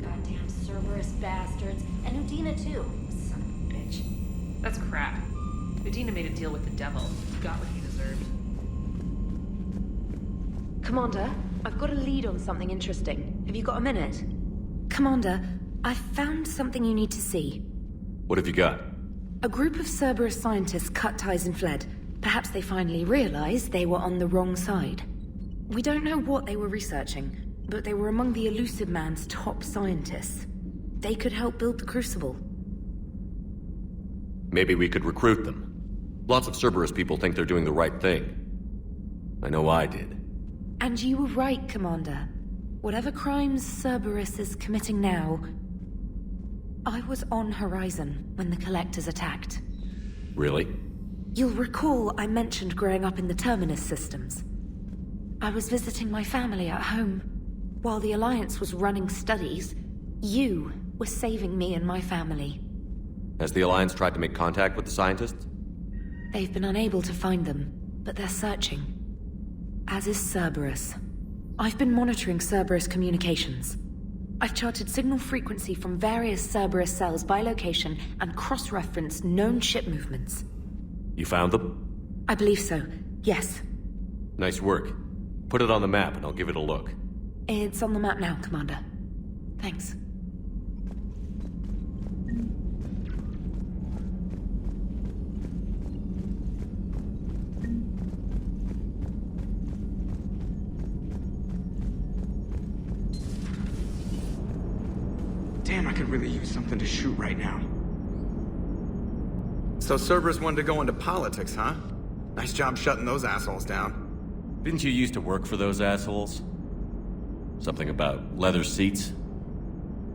Goddamn Cerberus bastards. And Udina too. Son of a bitch. That's crap. Medina made a deal with the devil. He got what he deserved. Commander, I've got a lead on something interesting. Have you got a minute? Commander, I've found something you need to see. What have you got? A group of Cerberus scientists cut ties and fled. Perhaps they finally realized they were on the wrong side. We don't know what they were researching, but they were among the Elusive Man's top scientists. They could help build the Crucible. Maybe we could recruit them. Lots of Cerberus people think they're doing the right thing. I know I did. And you were right, Commander. Whatever crimes Cerberus is committing now, I was on Horizon when the Collectors attacked. Really? You'll recall I mentioned growing up in the Terminus systems. I was visiting my family at home. While the Alliance was running studies, you were saving me and my family. Has the Alliance tried to make contact with the scientists? They've been unable to find them, but they're searching. As is Cerberus. I've been monitoring Cerberus communications. I've charted signal frequency from various Cerberus cells by location and cross-referenced known ship movements. You found them? I believe so, yes. Nice work. Put it on the map and I'll give it a look. It's on the map now, Commander. Thanks. Damn, I could really use something to shoot right now. So Cerberus wanted to go into politics, huh? Nice job shutting those assholes down. Didn't you used to work for those assholes? Something about leather seats?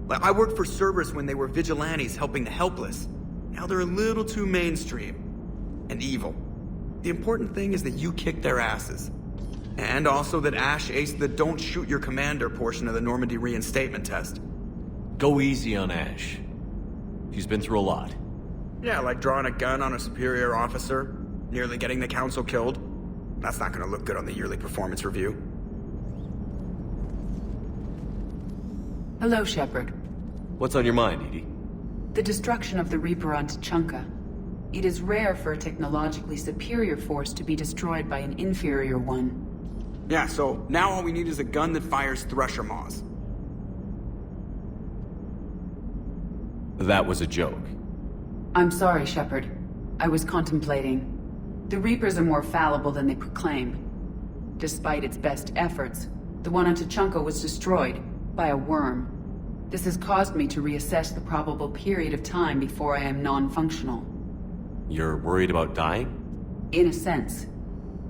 I worked for Cerberus when they were vigilantes helping the helpless. Now they're a little too mainstream. And evil. The important thing is that you kicked their asses. And also that Ash aced the don't shoot your commander portion of the Normandy reinstatement test. Go easy on Ash. She's been through a lot. Yeah, like drawing a gun on a superior officer, nearly getting the council killed. That's not gonna look good on the yearly performance review. Hello, Shepard. What's on your mind, Edie? The destruction of the Reaper on Tuchanka. It is rare for a technologically superior force to be destroyed by an inferior one. Yeah, so now all we need is a gun that fires Thresher Maws. That was a joke. I'm sorry, Shepard. I was contemplating. The Reapers are more fallible than they proclaim. Despite its best efforts, the one on Tuchanka was destroyed by a worm. This has caused me to reassess the probable period of time before I am non-functional. You're worried about dying? In a sense.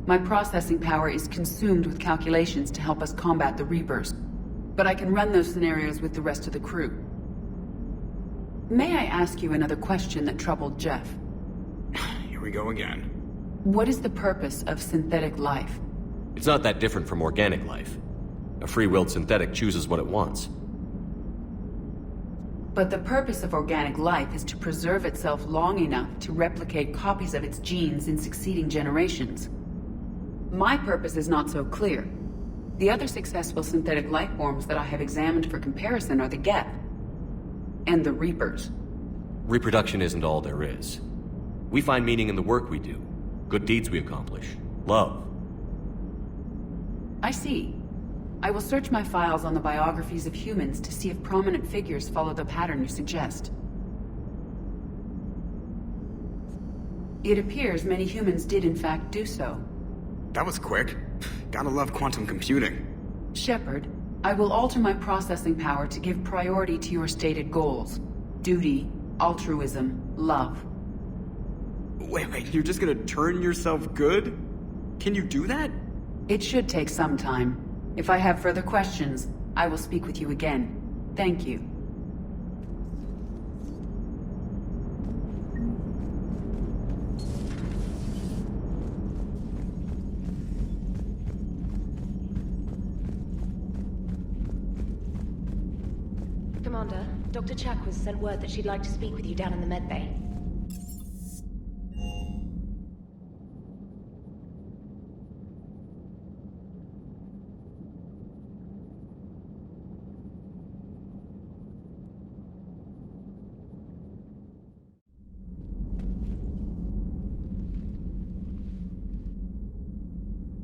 My processing power is consumed with calculations to help us combat the Reapers. But I can run those scenarios with the rest of the crew. May I ask you another question that troubled Jeff? Here we go again. What is the purpose of synthetic life? It's not that different from organic life. A free-willed synthetic chooses what it wants. But the purpose of organic life is to preserve itself long enough to replicate copies of its genes in succeeding generations. My purpose is not so clear. The other successful synthetic life forms that I have examined for comparison are the Geth and the Reapers. Reproduction isn't all there is. We find meaning in the work we do, good deeds we accomplish, love. I see. I will search my files on the biographies of humans to see if prominent figures follow the pattern you suggest. It appears many humans did in fact do so. That was quick. Gotta love quantum computing. Shepard, I will alter my processing power to give priority to your stated goals. Duty, altruism, love. Wait, you're just gonna turn yourself good? Can you do that? It should take some time. If I have further questions, I will speak with you again. Thank you. Commander, Dr. Chakwas sent word that she'd like to speak with you down in the medbay.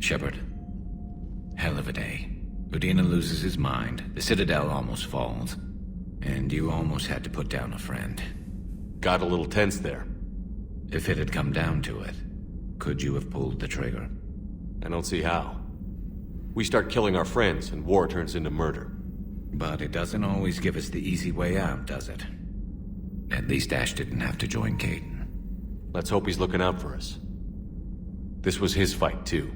Shepard. Hell of a day. Udina loses his mind, the Citadel almost falls, and you almost had to put down a friend. Got a little tense there. If it had come down to it, could you have pulled the trigger? I don't see how. We start killing our friends, and war turns into murder. But it doesn't always give us the easy way out, does it? At least Ash didn't have to join Caden. Let's hope he's looking out for us. This was his fight, too.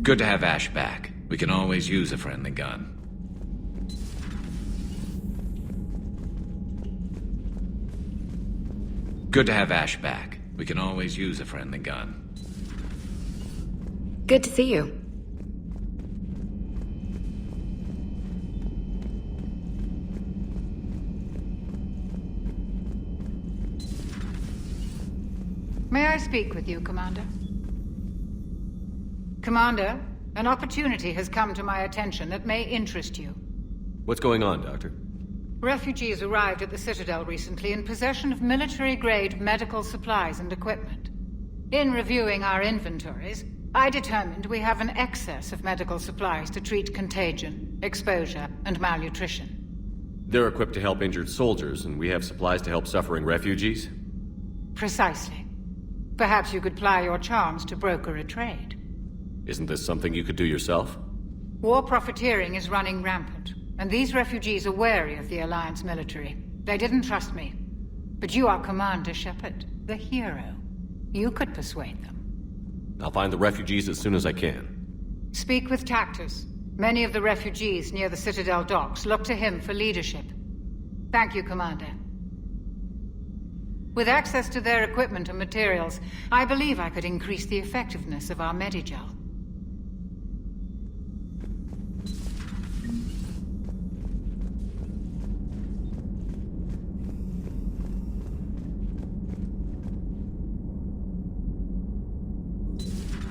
Good to have Ash back. We can always use a friendly gun. Good to have Ash back. We can always use a friendly gun. Good to see you. May I speak with you, Commander? Commander, an opportunity has come to my attention that may interest you. What's going on, Doctor? Refugees arrived at the Citadel recently in possession of military-grade medical supplies and equipment. In reviewing our inventories, I determined we have an excess of medical supplies to treat contagion, exposure, and malnutrition. They're equipped to help injured soldiers, and we have supplies to help suffering refugees? Precisely. Perhaps you could ply your charms to broker a trade. Isn't this something you could do yourself? War profiteering is running rampant, and these refugees are wary of the Alliance military. They didn't trust me. But you are Commander Shepard, the hero. You could persuade them. I'll find the refugees as soon as I can. Speak with Tactus. Many of the refugees near the Citadel docks look to him for leadership. Thank you, Commander. With access to their equipment and materials, I believe I could increase the effectiveness of our Medigel.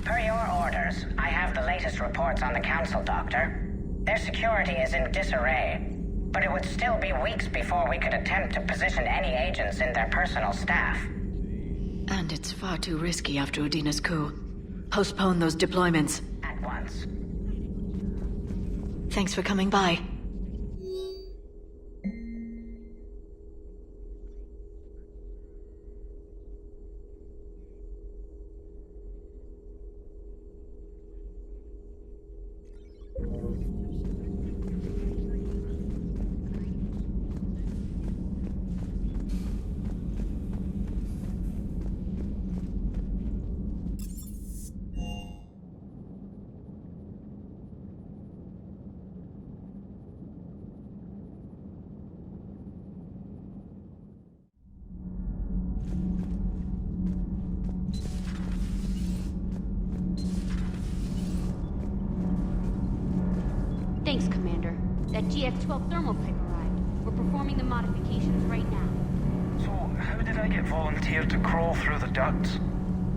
Per your orders, I have the latest reports on the Council, Doctor. Their security is in disarray, but it would still be weeks before we could attempt to position any agents in their personal staff. And it's far too risky after Udina's coup. Postpone those deployments. At once. Thanks for coming by. Thanks, Commander. That GX-12 thermal pipe arrived. We're performing the modifications right now. So, how did I get volunteered to crawl through the ducts?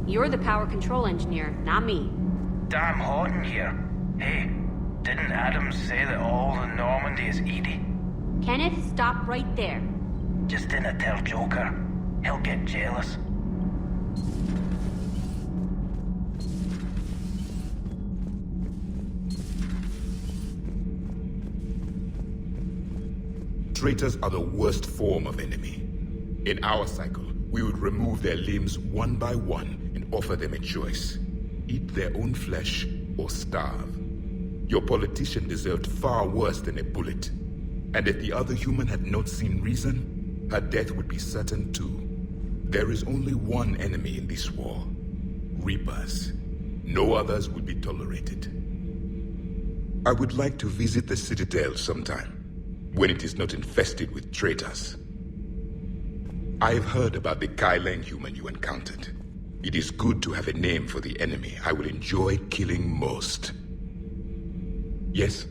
You're the power control engineer, not me. Damn hot in here. Hey, didn't Adams say that all the Normandy is Edie? Kenneth, stop right there. Just dinna tell Joker. He'll get jealous. Traitors are the worst form of enemy. In our cycle, we would remove their limbs one by one and offer them a choice. Eat their own flesh or starve. Your politician deserved far worse than a bullet. And if the other human had not seen reason, her death would be certain too. There is only one enemy in this war. Reapers. No others would be tolerated. I would like to visit the Citadel sometime, when it is not infested with traitors. I have heard about the Kylan human you encountered. It is good to have a name for the enemy I will enjoy killing most. Yes?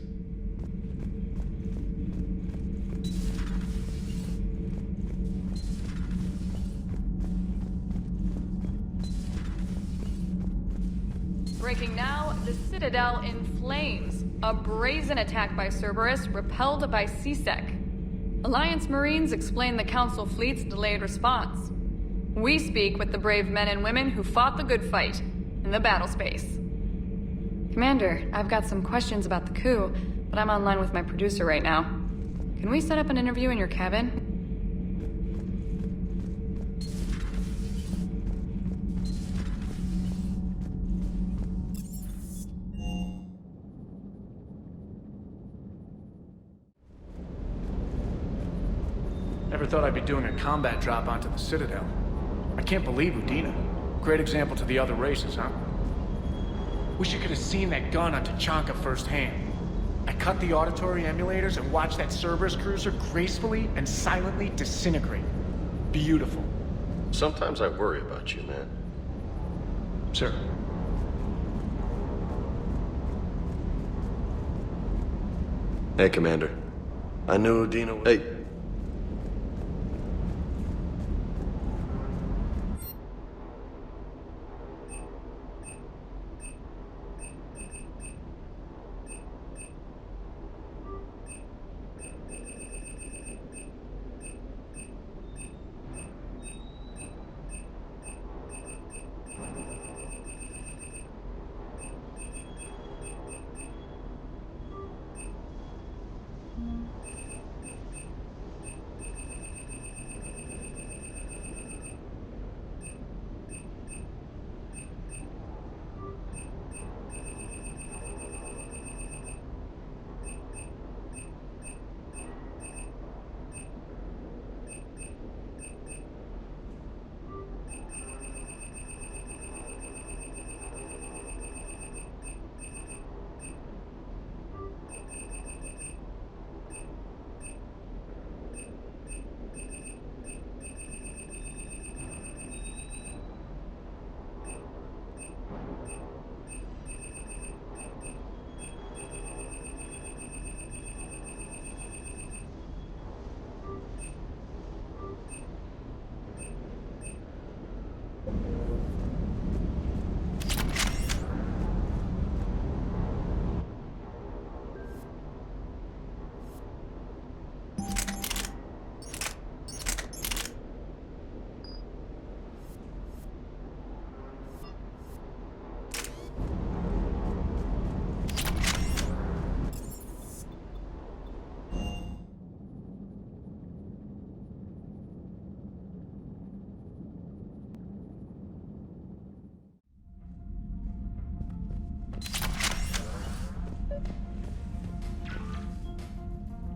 Breaking now, the Citadel in flames. A brazen attack by Cerberus, repelled by CSEC. Alliance Marines explain the Council fleet's delayed response. We speak with the brave men and women who fought the good fight in the battle space. Commander, I've got some questions about the coup, but I'm online with my producer right now. Can we set up an interview in your cabin? Never thought I'd be doing a combat drop onto the Citadel. I can't believe Udina. Great example to the other races, huh? Wish you could have seen that gun on Tachanka firsthand. I cut the auditory emulators and watched that Cerberus cruiser gracefully and silently disintegrate. Beautiful. Sometimes I worry about you, man. Sir. Hey, Commander. I knew Udina was... Hey.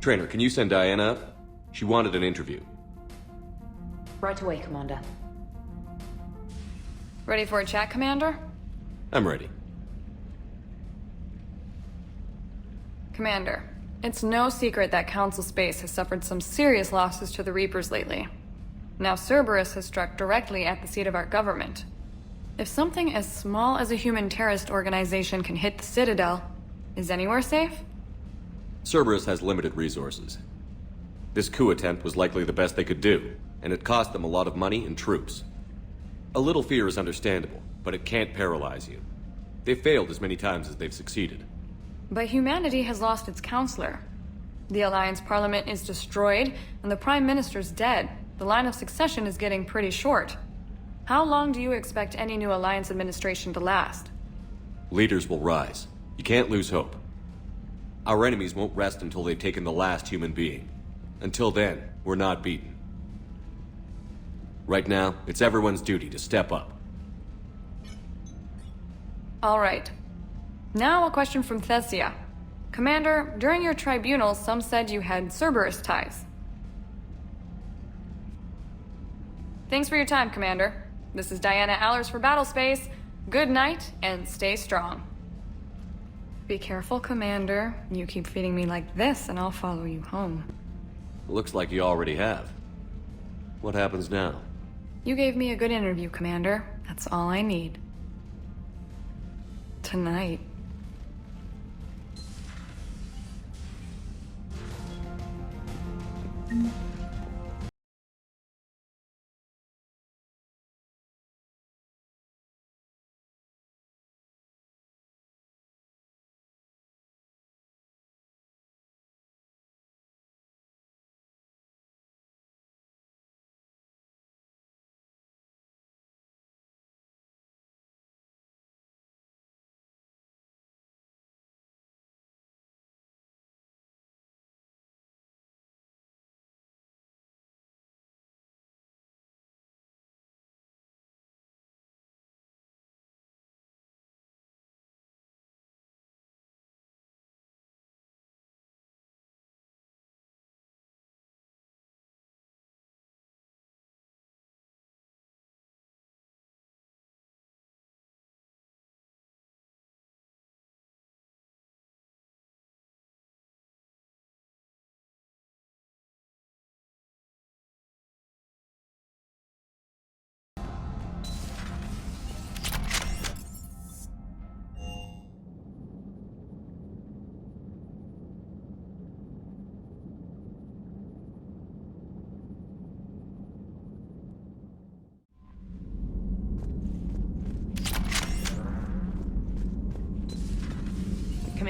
Trainer, can you send Diana up? She wanted an interview. Right away, Commander. Ready for a chat, Commander? I'm ready. Commander, it's no secret that Council Space has suffered some serious losses to the Reapers lately. Now Cerberus has struck directly at the seat of our government. If something as small as a human terrorist organization can hit the Citadel, is anywhere safe? Cerberus has limited resources. This coup attempt was likely the best they could do, and it cost them a lot of money and troops. A little fear is understandable, but it can't paralyze you. They've failed as many times as they've succeeded. But humanity has lost its counselor. The Alliance Parliament is destroyed, and the Prime Minister's dead. The line of succession is getting pretty short. How long do you expect any new Alliance administration to last? Leaders will rise. You can't lose hope. Our enemies won't rest until they've taken the last human being. Until then, we're not beaten. Right now, it's everyone's duty to step up. All right. Now a question from Thessia. Commander, during your tribunal, some said you had Cerberus ties. Thanks for your time, Commander. This is Diana Allers for Battlespace. Good night, and stay strong. Be careful, Commander. You keep feeding me like this, and I'll follow you home. Looks like you already have. What happens now? You gave me a good interview, Commander. That's all I need. Tonight.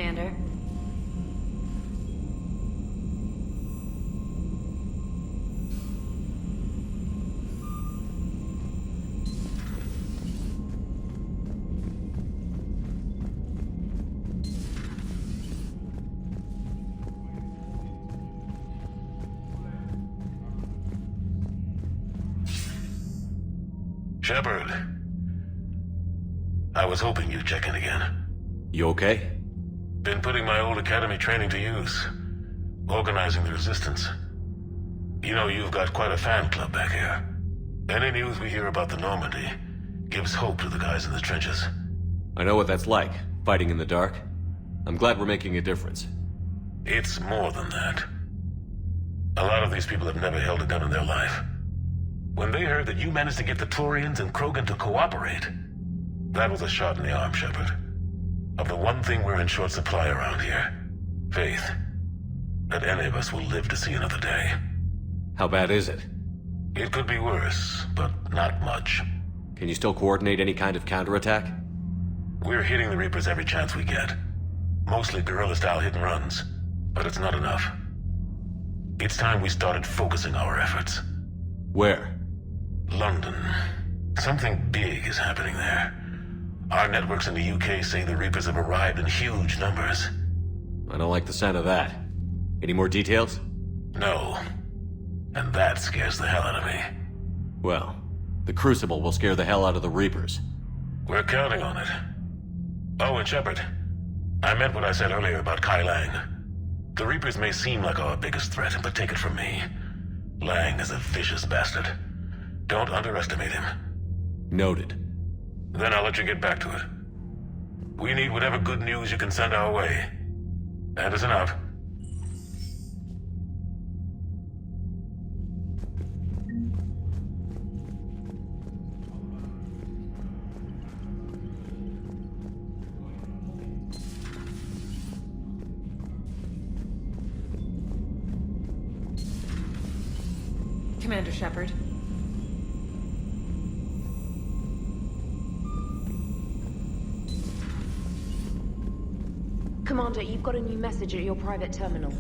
Commander. Shepard. I was hoping you'd check in again. You okay? Been putting my old academy training to use. Organizing the resistance. You know, you've got quite a fan club back here. Any news we hear about the Normandy gives hope to the guys in the trenches. I know what that's like, fighting in the dark. I'm glad we're making a difference. It's more than that. A lot of these people have never held a gun in their life. When they heard that you managed to get the Turians and Krogan to cooperate, that was a shot in the arm, Shepard. Of the one thing we're in short supply around here, faith. That any of us will live to see another day. How bad is it? It could be worse, but not much. Can you still coordinate any kind of counterattack? We're hitting the Reapers every chance we get. Mostly guerrilla-style hit-and-runs, but it's not enough. It's time we started focusing our efforts. Where? London. Something big is happening there. Our networks in the UK say the Reapers have arrived in huge numbers. I don't like the sound of that. Any more details? No. And that scares the hell out of me. Well, the Crucible will scare the hell out of the Reapers. We're counting on it. Oh, and Shepard, I meant what I said earlier about Kai Lang. The Reapers may seem like our biggest threat, but take it from me. Lang is a vicious bastard. Don't underestimate him. Noted. Then I'll let you get back to it. We need whatever good news you can send our way. Anderson out. Commander Shepard. Commander, you've got a new message at your private terminal.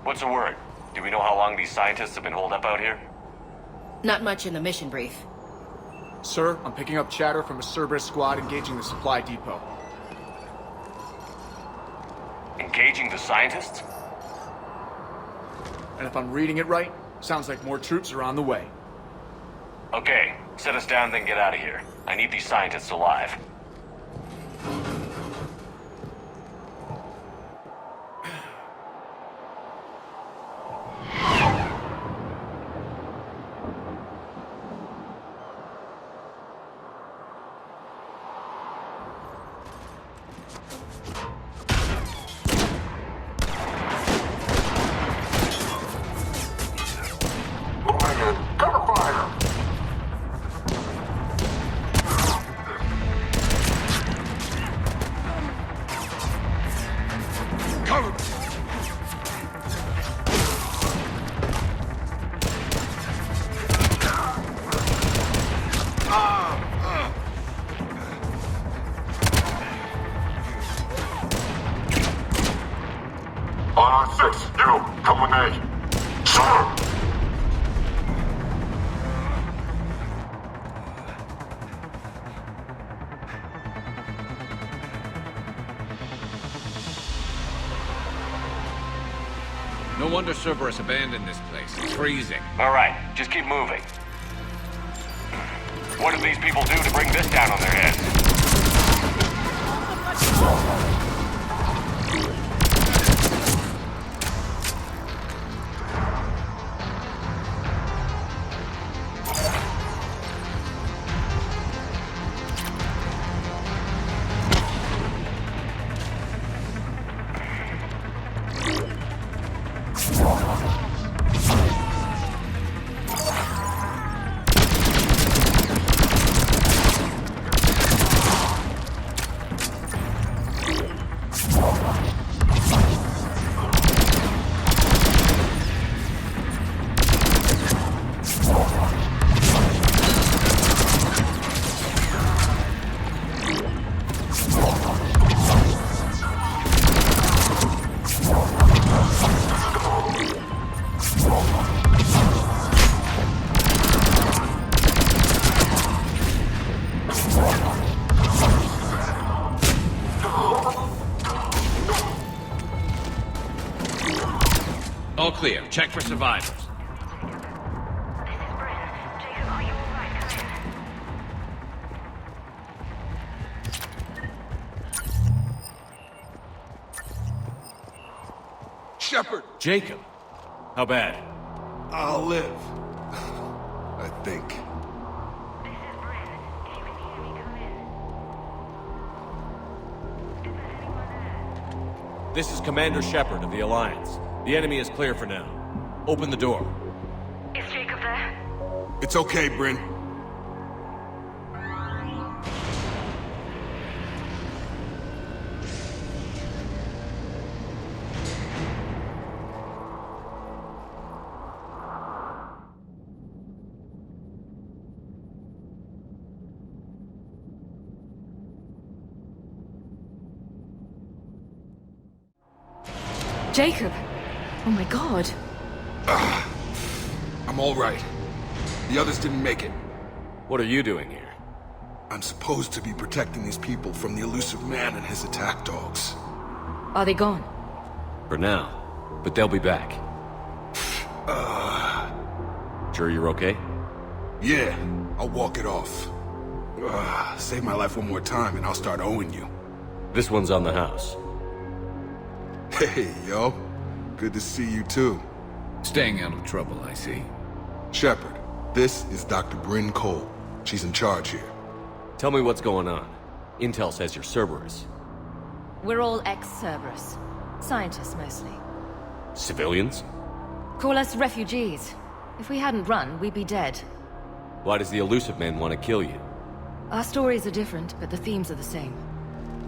What's the word? Do we know how long these scientists have been holed up out here? Not much in the mission brief. Sir, I'm picking up chatter from a Cerberus squad engaging the supply depot. Engaging the scientists? And if I'm reading it right, sounds like more troops are on the way. Okay, set us down, then get out of here. I need these scientists alive. No wonder Cerberus abandoned this place. It's freezing. All right, just keep moving. What did these people do to bring this down on their heads? All clear. Check for survivors. Shepard! Jacob! How bad? I'll live. I think. This is Commander Shepard of the Alliance. The enemy is clear for now. Open the door. Is Jacob there? It's okay, Bryn. Jacob! Oh my god. I'm all right. The others didn't make it. What are you doing here? I'm supposed to be protecting these people from the elusive man and his attack dogs. Are they gone? For now. But they'll be back. Sure you're okay? Yeah, I'll walk it off. Save my life one more time and I'll start owing you. This one's on the house. Hey, yo. Good to see you too. Staying out of trouble, I see. Shepard, this is Dr. Bryn Cole. She's in charge here. Tell me what's going on. Intel says you're Cerberus. We're all ex-Cerberus. Scientists, mostly. Civilians? Call us refugees. If we hadn't run, we'd be dead. Why does the elusive man want to kill you? Our stories are different, but the themes are the same.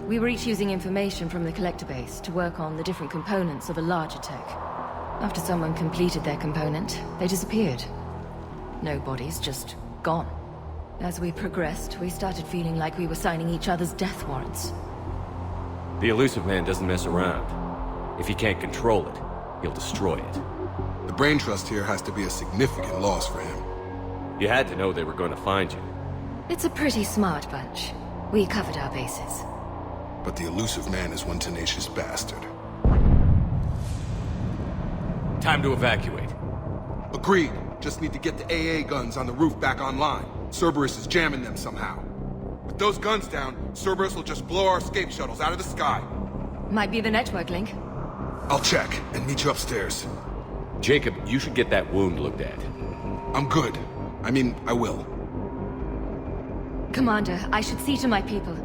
We were each using information from the collector base to work on the different components of a larger tech. After someone completed their component, they disappeared. No bodies, just gone. As we progressed, we started feeling like we were signing each other's death warrants. The elusive man doesn't mess around. If he can't control it, he'll destroy it. The brain trust here has to be a significant loss for him. You had to know they were going to find you. It's a pretty smart bunch. We covered our bases. But the elusive man is one tenacious bastard. Time to evacuate. Agreed. Just need to get the AA guns on the roof back online. Cerberus is jamming them somehow. With those guns down, Cerberus will just blow our escape shuttles out of the sky. Might be the network link. I'll check and meet you upstairs. Jacob, you should get that wound looked at. I'm good. I mean, I will. Commander, I should see to my people.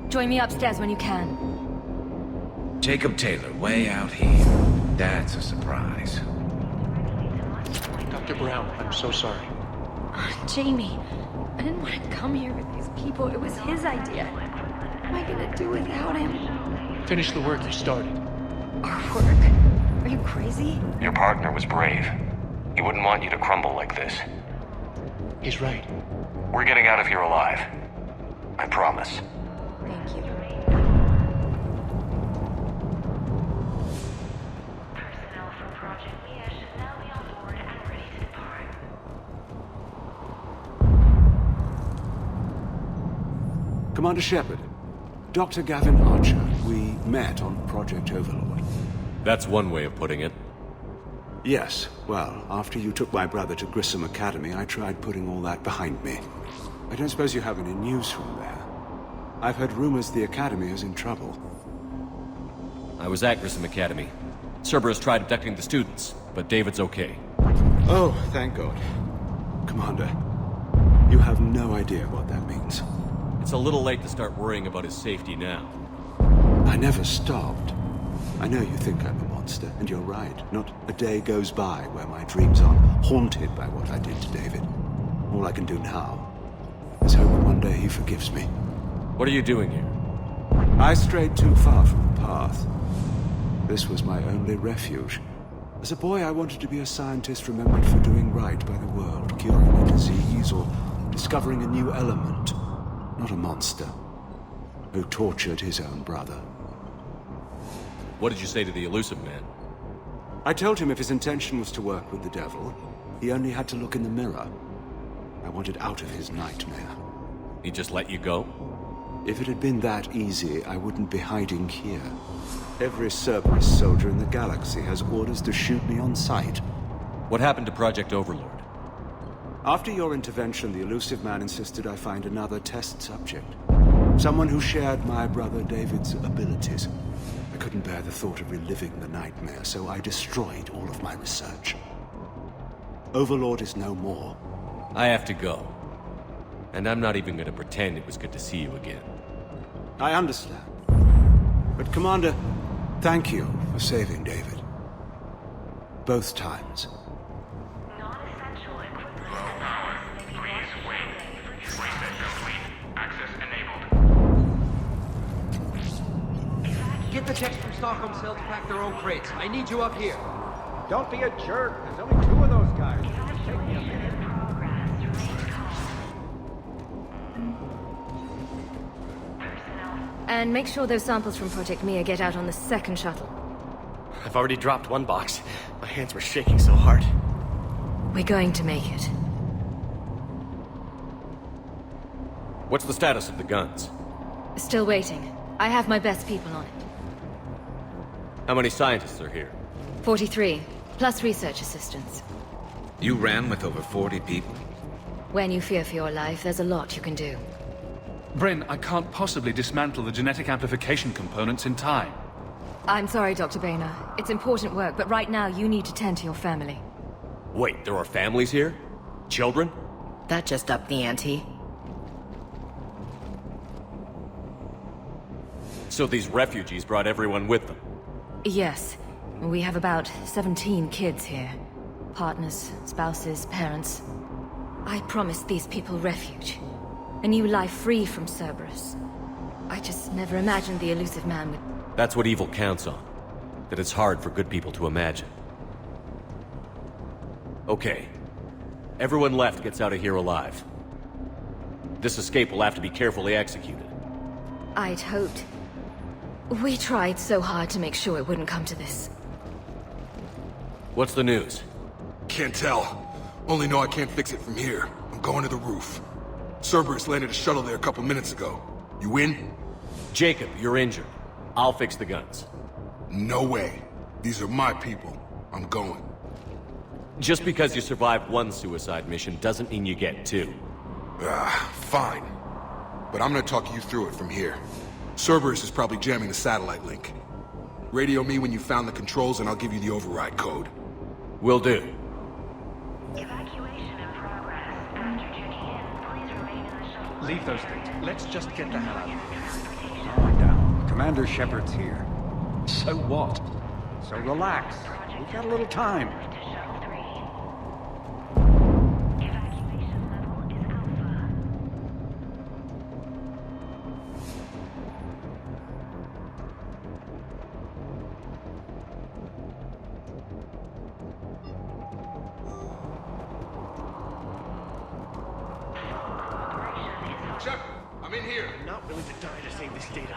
Join me upstairs when you can. Jacob Taylor, way out here. That's a surprise. Dr. Brown, I'm so sorry. Jamie, I didn't want to come here with these people. It was his idea. What am I gonna do without him? Finish the work you started. Our work? Are you crazy? Your partner was brave. He wouldn't want you to crumble like this. He's right. We're getting out of here alive. I promise. Thank you. Personnel from Project Mia should now be on board and ready to depart. Commander Shepard, Dr. Gavin Archer, we met on Project Overlord. That's one way of putting it. Yes, well, after you took my brother to Grissom Academy, I tried putting all that behind me. I don't suppose you have any news from there. I've heard rumors the Academy is in trouble. I was at Grissom Academy. Cerberus tried abducting the students, but David's okay. Oh, thank God. Commander, you have no idea what that means. It's a little late to start worrying about his safety now. I never stopped. I know you think I'm a monster, and you're right. Not a day goes by where my dreams aren't haunted by what I did to David. All I can do now is hope one day he forgives me. What are you doing here? I strayed too far from the path. This was my only refuge. As a boy, I wanted to be a scientist remembered for doing right by the world, curing a disease or discovering a new element. Not a monster who tortured his own brother. What did you say to the elusive man? I told him if his intention was to work with the devil, he only had to look in the mirror. I wanted out of his nightmare. He just let you go? If it had been that easy, I wouldn't be hiding here. Every Cerberus soldier in the galaxy has orders to shoot me on sight. What happened to Project Overlord? After your intervention, the elusive man insisted I find another test subject. Someone who shared my brother David's abilities. I couldn't bear the thought of reliving the nightmare, so I destroyed all of my research. Overlord is no more. I have to go. And I'm not even going to pretend it was good to see you again. I understand. But Commander, thank you for saving David. Both times. Non-essential equipment may be Access enabled. Get the techs from Stockholm Cell to pack their own crates. I need you up here. Don't be a jerk. There's only 2 of those guys. Just take me a minute. And make sure those samples from Project Mia get out on the second shuttle. I've already dropped one box. My hands were shaking so hard. We're going to make it. What's the status of the guns? Still waiting. I have my best people on it. How many scientists are here? 43, plus research assistants. You ran with over 40 people? When you fear for your life, there's a lot you can do. Bryn, I can't possibly dismantle the genetic amplification components in time. I'm sorry, Dr. Boehner. It's important work, but right now you need to tend to your family. Wait, there are families here? Children? That just upped the ante. So these refugees brought everyone with them? Yes. We have about 17 kids here. Partners, spouses, parents. I promised these people refuge. A new life free from Cerberus. I just never imagined the elusive man would... That's what evil counts on. That it's hard for good people to imagine. Okay. Everyone left gets out of here alive. This escape will have to be carefully executed. I'd hoped. We tried so hard to make sure it wouldn't come to this. What's the news? Can't tell. Only know I can't fix it from here. I'm going to the roof. Cerberus landed a shuttle there a couple minutes ago. You in? Jacob, you're injured. I'll fix the guns. No way. These are my people. I'm going. Just because you survived one suicide mission doesn't mean you get two. Fine. But I'm gonna talk you through it from here. Cerberus is probably jamming the satellite link. Radio me when you found the controls and I'll give you the override code. Will do. Evacuation in progress. After checking in, please remain in the shuttle. Leave those things. Let's just get the hell out of here. Calm down. Commander Shepard's here. So what? So relax. We've got a little time. Shepard, I'm in here. I'm not willing to die to save this data.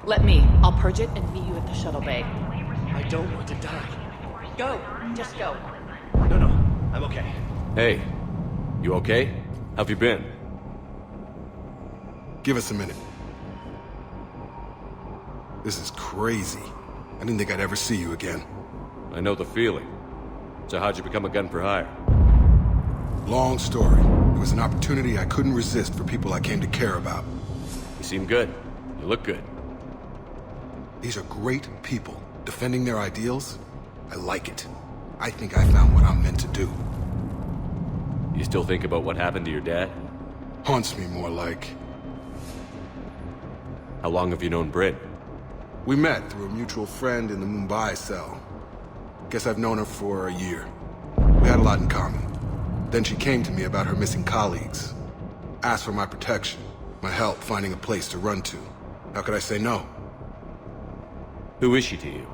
Let me. I'll purge it and meet you at the shuttle bay. I don't want to die. Go. Just go. No, I'm okay. Hey, you okay? How've you been? Give us a minute. This is crazy. I didn't think I'd ever see you again. I know the feeling. So how'd you become a gun for hire? Long story. It was an opportunity I couldn't resist for people I came to care about. You seem good. You look good. These are great people. Defending their ideals, I like it. I think I found what I'm meant to do. You still think about what happened to your dad? Haunts me more like. How long have you known Bryn? We met through a mutual friend in the Mumbai cell. Guess I've known her for a year. We had a lot in common. Then she came to me about her missing colleagues. Asked for my protection, my help finding a place to run to. How could I say no? Who is she to you?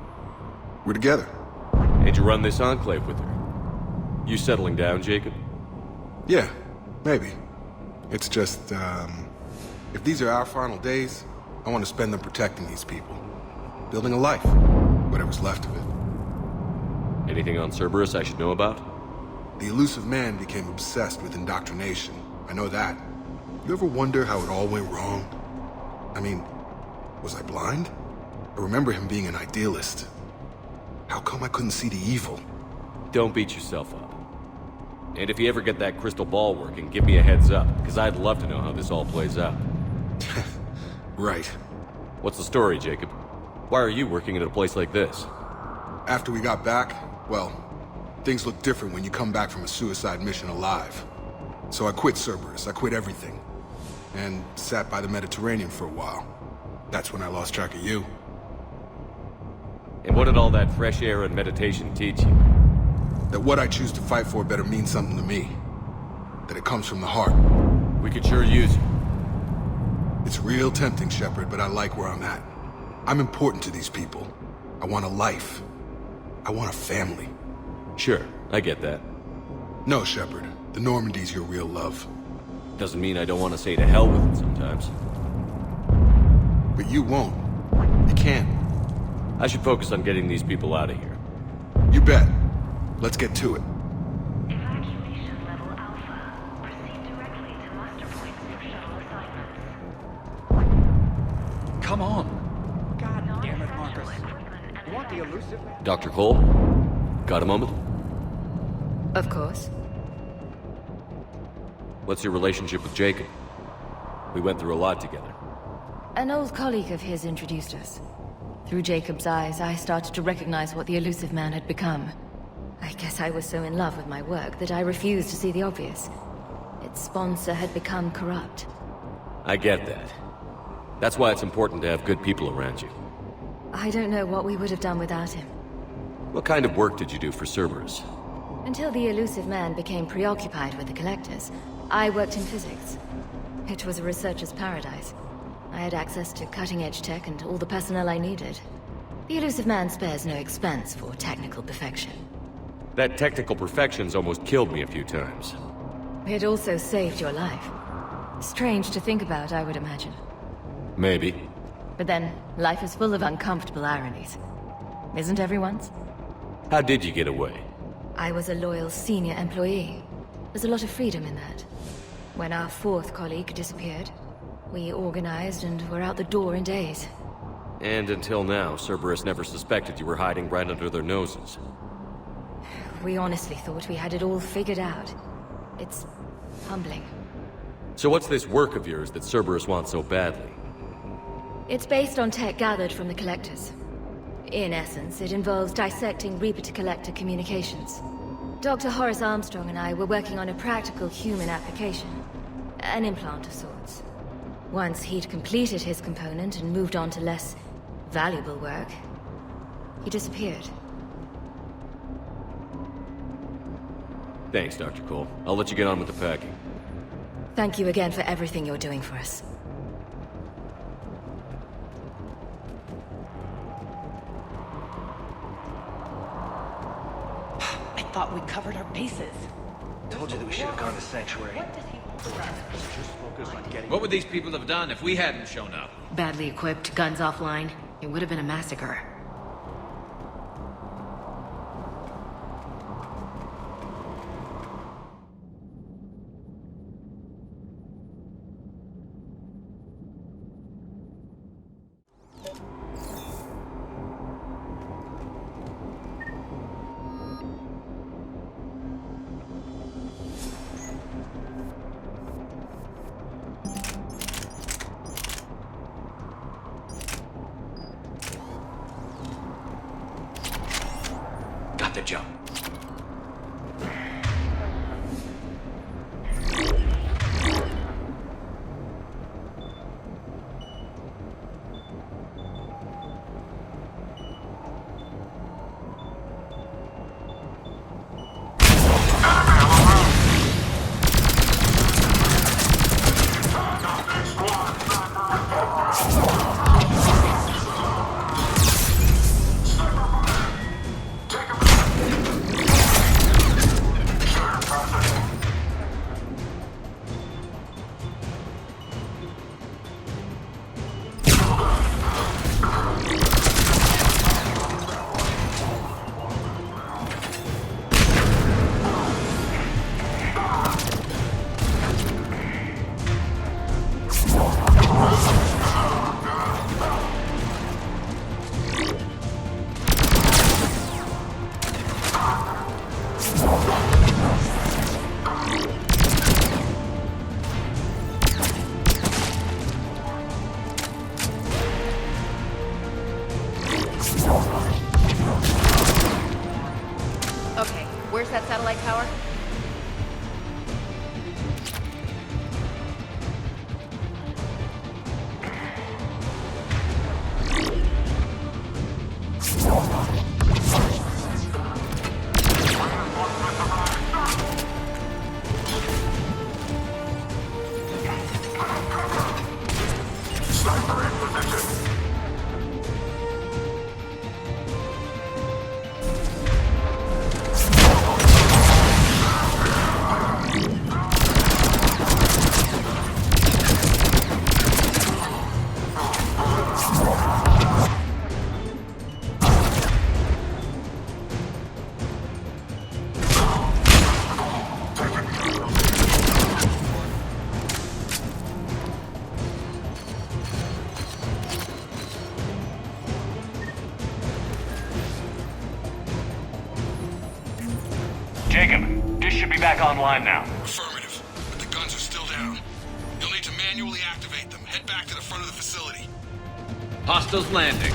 We're together. And you run this enclave with her? You settling down, Jacob? Yeah, maybe. It's just, if these are our final days, I want to spend them protecting these people. Building a life. Whatever's left of it. Anything on Cerberus I should know about? The elusive man became obsessed with indoctrination. I know that. You ever wonder how it all went wrong? I mean, was I blind? I remember him being an idealist. How come I couldn't see the evil? Don't beat yourself up. And if you ever get that crystal ball working, give me a heads up, because I'd love to know how this all plays out. Right. What's the story, Jacob? Why are you working at a place like this? After we got back, well, things look different when you come back from a suicide mission alive. So I quit Cerberus, I quit everything. And sat by the Mediterranean for a while. That's when I lost track of you. And what did all that fresh air and meditation teach you? That what I choose to fight for better mean something to me. That it comes from the heart. We could sure use you. It's real tempting, Shepard, but I like where I'm at. I'm important to these people. I want a life. I want a family. Sure, I get that. No, Shepard. The Normandy's your real love. Doesn't mean I don't want to say to hell with it sometimes. But you won't. You can't. I should focus on getting these people out of here. You bet. Let's get to it. Evacuation level Alpha. Proceed directly to muster points for shuttle assignments. Come on. God damn it, Marcus. You want the elusive? Dr. Cole? Got a moment? Of course. What's your relationship with Jacob? We went through a lot together. An old colleague of his introduced us. Through Jacob's eyes, I started to recognize what the elusive man had become. I guess I was so in love with my work that I refused to see the obvious. Its sponsor had become corrupt. I get that. That's why it's important to have good people around you. I don't know what we would have done without him. What kind of work did you do for Cerberus? Until the elusive man became preoccupied with the Collectors, I worked in physics. It was a researcher's paradise. I had access to cutting-edge tech and all the personnel I needed. The elusive man spares no expense for technical perfection. That technical perfection's almost killed me a few times. It also saved your life. Strange to think about, I would imagine. Maybe. But then, life is full of uncomfortable ironies. Isn't everyone's? How did you get away? I was a loyal senior employee. There's a lot of freedom in that. When our fourth colleague disappeared, we organized and were out the door in days. And until now, Cerberus never suspected you were hiding right under their noses. We honestly thought we had it all figured out. It's humbling. So what's this work of yours that Cerberus wants so badly? It's based on tech gathered from the Collectors. In essence, it involves dissecting Reaper-to-Collector communications. Dr. Horace Armstrong and I were working on a practical human application. An implant of sorts. Once he'd completed his component and moved on to less valuable work, he disappeared. Thanks, Dr. Cole. I'll let you get on with the packing. Thank you again for everything you're doing for us. I thought we covered our bases. Told you that we should have gone to Sanctuary. What would these people have done if we hadn't shown up? Badly equipped, guns offline. It would have been a massacre. Got the jump. Okay, where's that satellite tower? Jacob, dish should be back online now. Affirmative, but the guns are still down. You'll need to manually activate them. Head back to the front of the facility. Hostiles landing.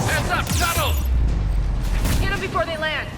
Hands up, shuttle! Hit them before they land.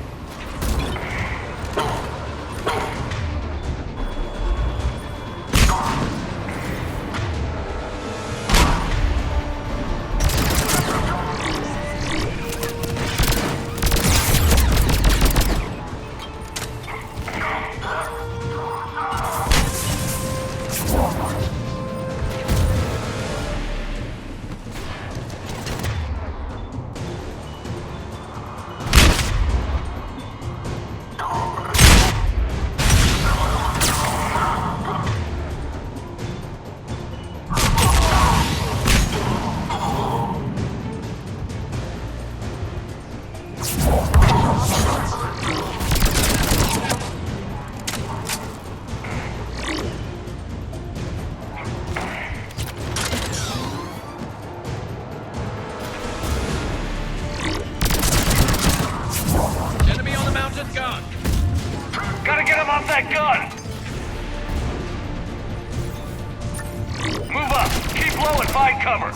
low and find cover.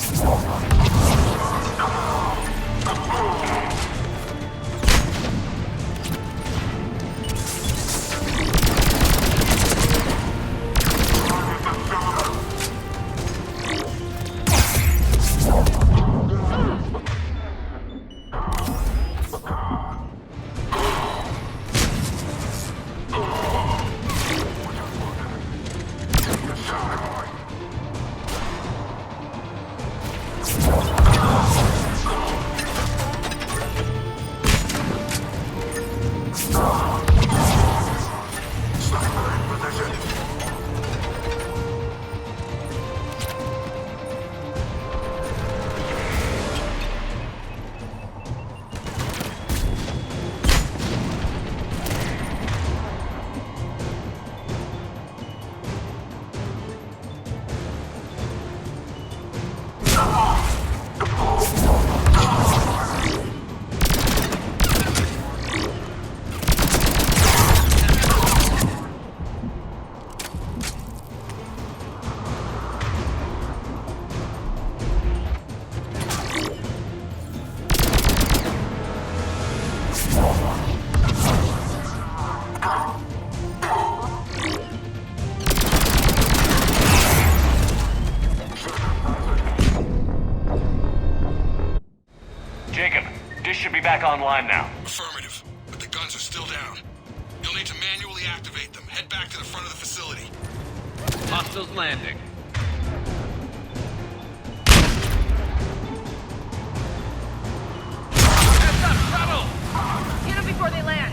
Back online now. Affirmative, but the guns are still down. You'll need to manually activate them. Head back to the front of the facility. Hostiles landing. Heads up, trouble! Get them before they land.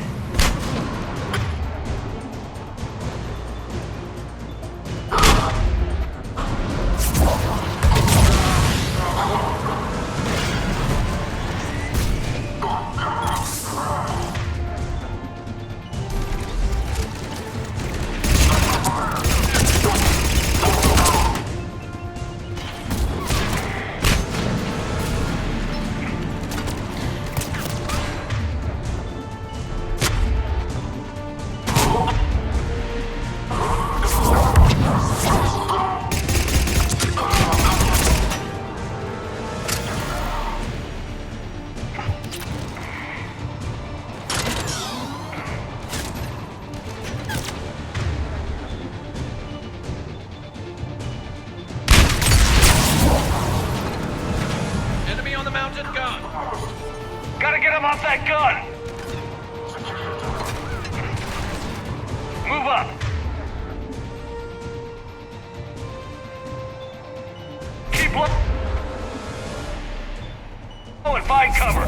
Gotta get him off that gun! Move up! Keep low and find cover!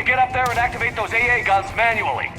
get up there and activate those AA guns manually.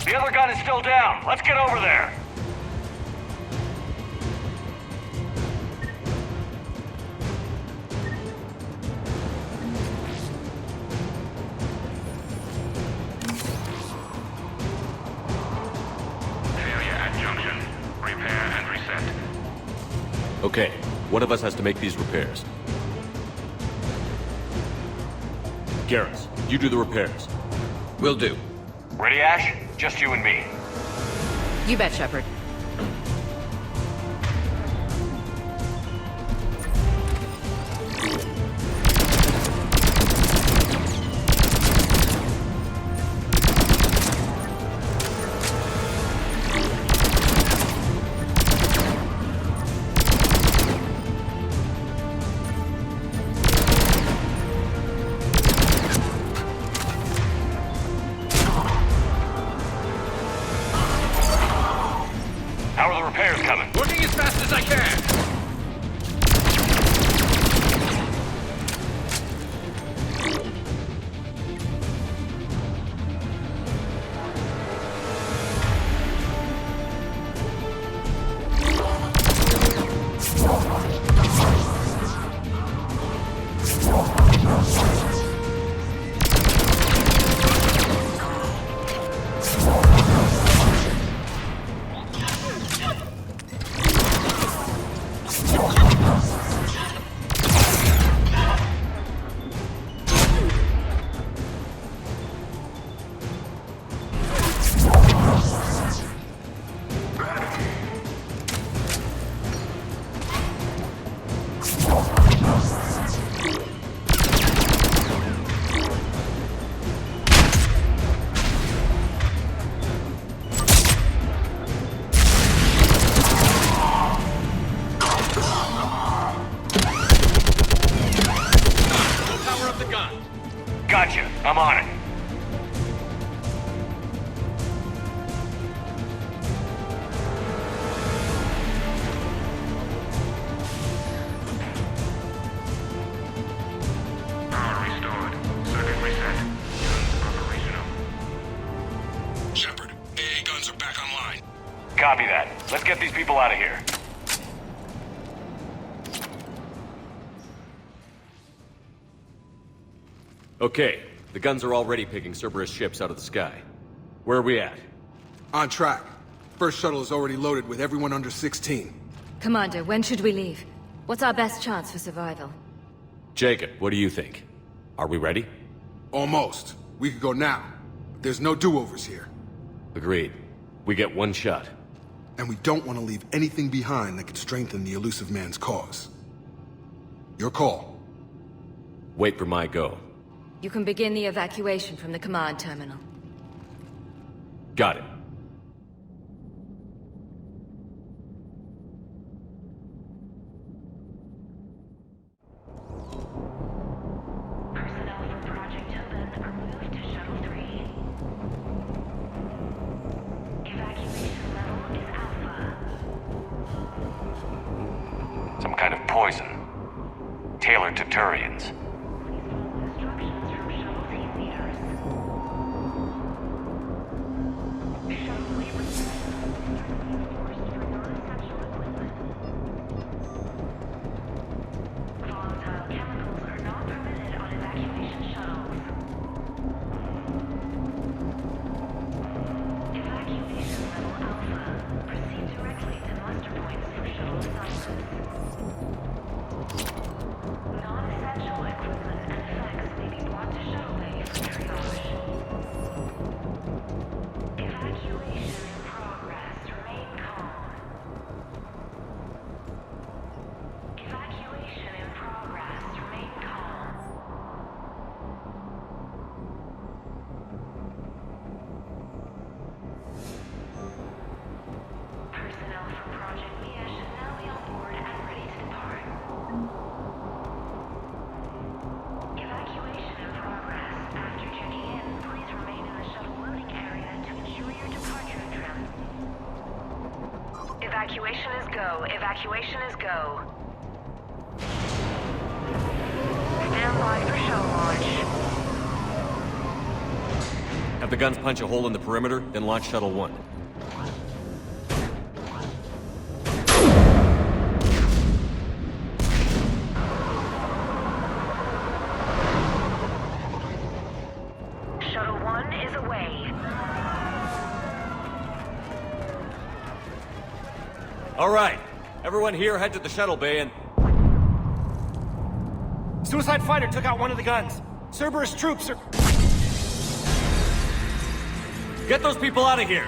The other gun is still down. Let's get over there. Failure at junction. Repair and reset. Okay, one of us has to make these repairs. Garrus, you do the repairs. Will do. Ready, Ash? Just you and me. You bet, Shepard. How are the repairs coming? Working as fast as I can. Gotcha. I'm on it. Power restored. Circuit reset. Guns operational. Shepard, AA guns are back online. Copy that. Let's get these people out of here. Okay, the guns are already picking Cerberus ships out of the sky. Where are we at? On track. First shuttle is already loaded with everyone under 16. Commander, when should we leave? What's our best chance for survival? Jacob, what do you think? Are we ready? Almost. We could go now. But there's no do-overs here. Agreed. We get one shot. And we don't want to leave anything behind that could strengthen the elusive man's cause. Your call. Wait for my go. You can begin the evacuation from the command terminal. Got it. Personnel from Project Tobin are moved to Shuttle 3. Evacuation level is Alpha. Some kind of poison. Tailored to Turians. Instructions from Shuttle team leaders. Shuttle labor units strictly enforced for non-essential equipment. Volatile chemicals are not permitted on evacuation shuttles. Evacuation level Alpha. Proceed directly to muster points for shuttle assignments. Non-essential equipment and go. Evacuation is go. Stand by for shuttle launch. Have the guns punch a hole in the perimeter, then launch Shuttle 1. Shuttle 1 is away. All right. Everyone here head to the shuttle bay and... Suicide fighter took out one of the guns. Cerberus troops are... Get those people out of here!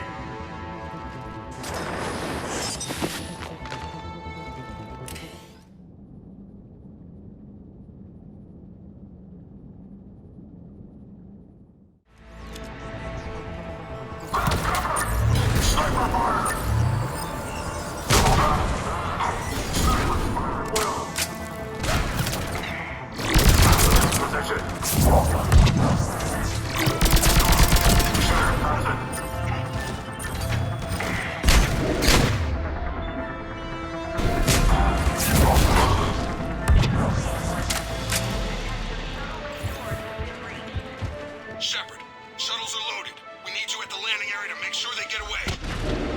Shepard, shuttles are loaded. We need you at the landing area to make sure they get away.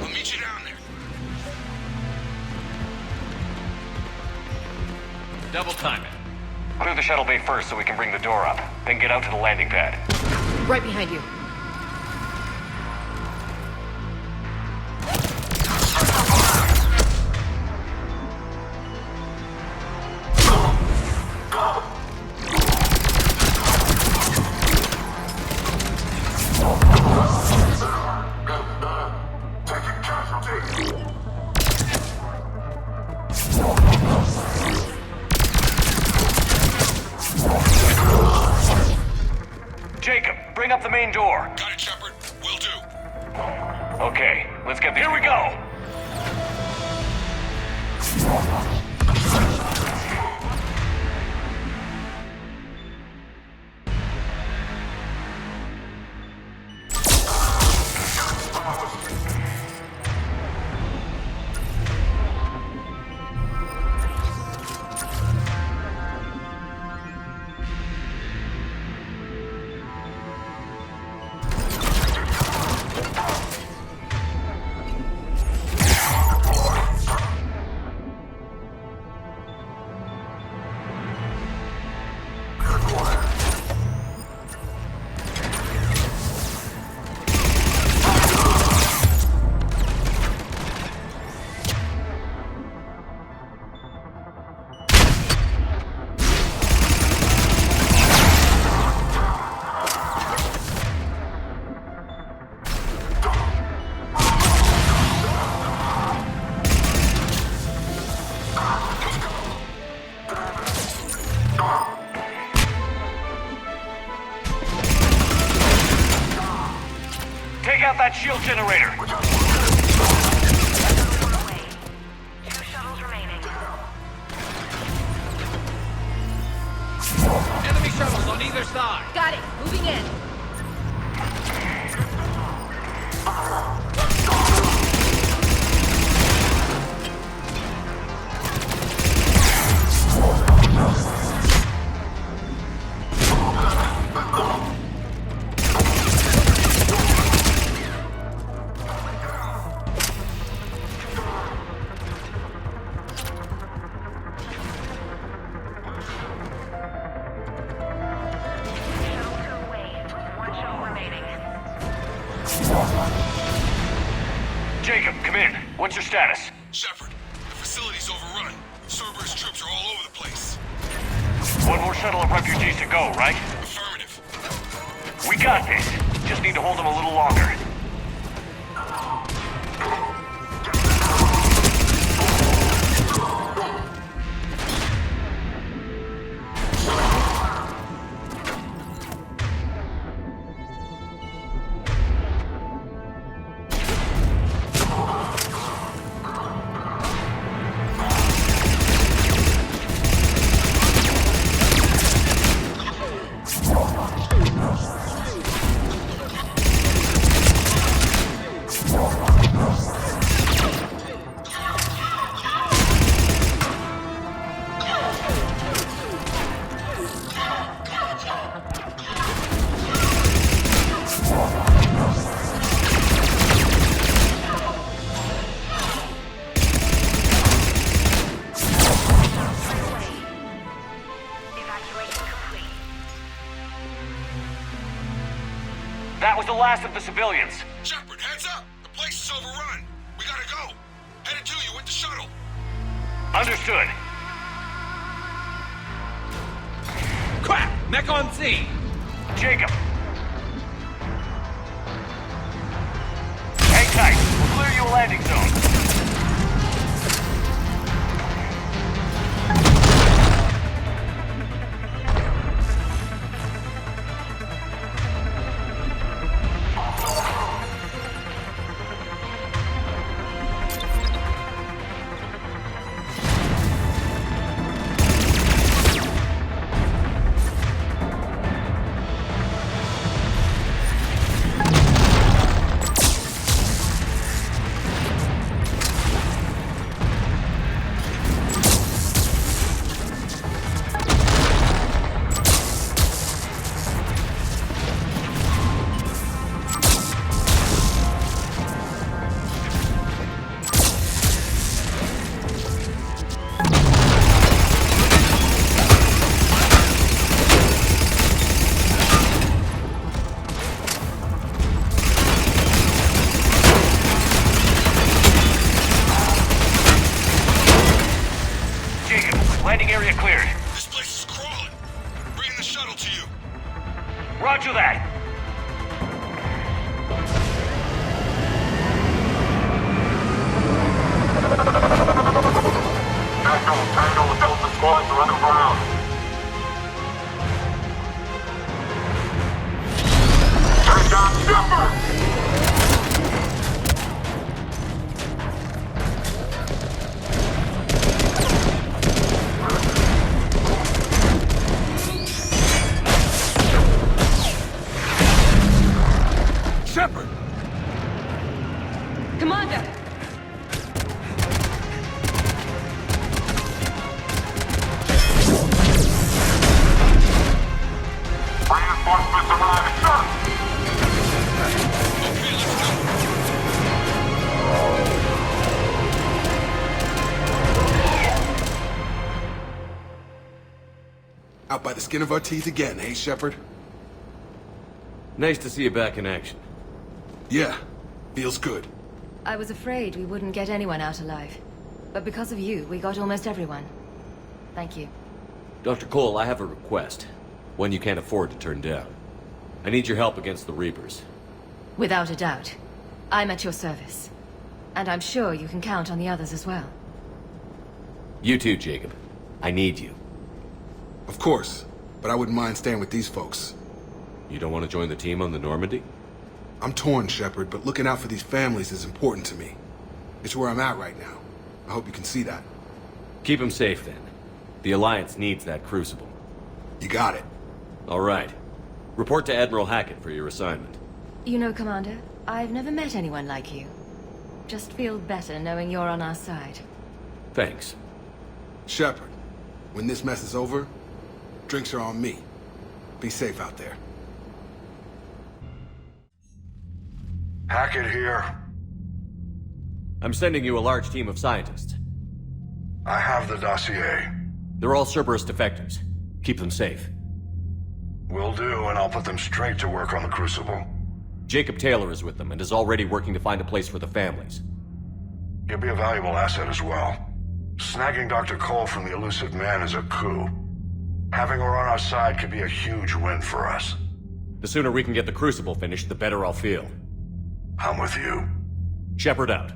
I'll meet you down there. Double time it. Clear the shuttle bay first so we can bring the door up. Then get out to the landing pad. Right behind you. Jacob, bring up the main door. Got it, Shepard. Will do. Okay, let's get... Here we go! Take out that shield generator! Two shuttles remaining. Enemy shuttles on either side. Got it. Moving in. Jacob, come in. What's your status? Shepard, the facility's overrun. Cerberus troops are all over the place. One more shuttle of refugees to go, right? Affirmative. We got this. Just need to hold them a little longer. was the last of the civilians. Shepard, heads up! The place is overrun. We gotta go. Headed to you with the shuttle. Understood. Crap! Mech on scene! Jacob. Hang tight. We'll clear you a landing zone. Landing area cleared. This place is crawling. Bringing the shuttle to you. Roger that. Tango Delta squads are underground. Take down Shepard! Shepard! Commander! Reinforcements arriving, sir! Okay, let's go. Out by the skin of our teeth again, hey, Shepard? Nice to see you back in action. Yeah, feels good. I was afraid we wouldn't get anyone out alive. But because of you, we got almost everyone. Thank you. Dr. Cole, I have a request. One you can't afford to turn down. I need your help against the Reapers. Without a doubt. I'm at your service. And I'm sure you can count on the others as well. You too, Jacob. I need you. Of course, but I wouldn't mind staying with these folks. You don't want to join the team on the Normandy? I'm torn, Shepard, but looking out for these families is important to me. It's where I'm at right now. I hope you can see that. Keep them safe, then. The Alliance needs that crucible. You got it. All right. Report to Admiral Hackett for your assignment. You know, Commander, I've never met anyone like you. Just feel better knowing you're on our side. Thanks. Shepard, when this mess is over, drinks are on me. Be safe out there. Hackett here. I'm sending you a large team of scientists. I have the dossier. They're all Cerberus defectors. Keep them safe. Will do, and I'll put them straight to work on the Crucible. Jacob Taylor is with them and is already working to find a place for the families. He'll be a valuable asset as well. Snagging Dr. Cole from the elusive man is a coup. Having her on our side could be a huge win for us. The sooner we can get the Crucible finished, the better I'll feel. I'm with you. Shepard out.